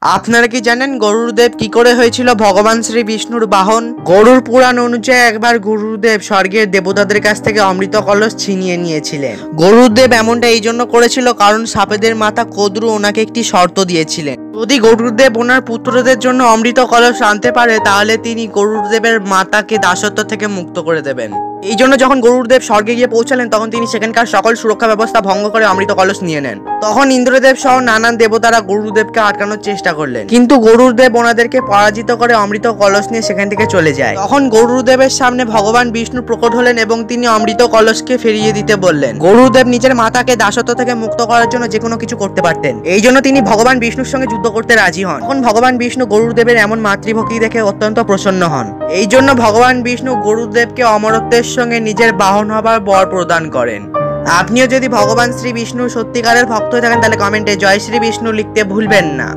আপনারা কি জানেন গরুড়দেব কি করে হয়েছিল ভগবান শ্রী বিষ্ণুর বাহন? গরুর পুরাণ অনুযায়ী একবার গরুড়দেব স্বর্গের দেবতাদের কাছ থেকে অমৃত কলস ছিনিয়ে নিয়েছিলেন। গরুড়দেব এমনটা এই জন্য করেছিল কারণ সাপেদের মাতা কদ্রু ওনাকে একটি শর্ত দিয়েছিলেন, যদি গরুড়দেব ওনার পুত্রদের জন্য অমৃত কলস আনতে পারে তাহলে তিনি গরুড়দেবের মাতাকে দাসত্ব থেকে মুক্ত করে দেবেন। এই জন্য যখন গরুড়দেব স্বর্গে গিয়ে পৌঁছালেন তখন তিনি সেখানকার সকল সুরক্ষা ব্যবস্থা ভঙ্গ করে অমৃত কলস নিয়ে নেন। তখন ইন্দ্রদেব সহ নানান দেবতারা গরুড়দেবকে আটকানোর চেষ্টা করলেন, কিন্তু গরুড়দেব ওনাদেরকে পরাজিত করে অমৃত কলস নিয়ে সেখান থেকে চলে যায়। তখন গরুড়দেবের সামনে ভগবান বিষ্ণু প্রকট হলেন এবং তিনি অমৃত কলসকে ফিরিয়ে দিতে বললেন। গরুড়দেব নিজের মাতাকে দাসত্ব থেকে মুক্ত করার জন্য যে কোনো কিছু করতে পারতেন, এই জন্য তিনি ভগবান বিষ্ণুর সঙ্গে যুদ্ধ করতে রাজি হন। তখন ভগবান বিষ্ণু গরুড়দেবের এমন মাতৃভক্তি দেখে অত্যন্ত প্রসন্ন হন। এই জন্য ভগবান বিষ্ণু গরুড়দেবকে অমরত্বের সঙ্গে নিজের বাহন হবার বর প্রদান করেন। আপনিও যদি ভগবান শ্রী বিষ্ণুর সত্যিকারের ভক্ত হয়ে থাকেন তাহলে কমেন্টে জয় শ্রী বিষ্ণু লিখতে ভুলবেন না।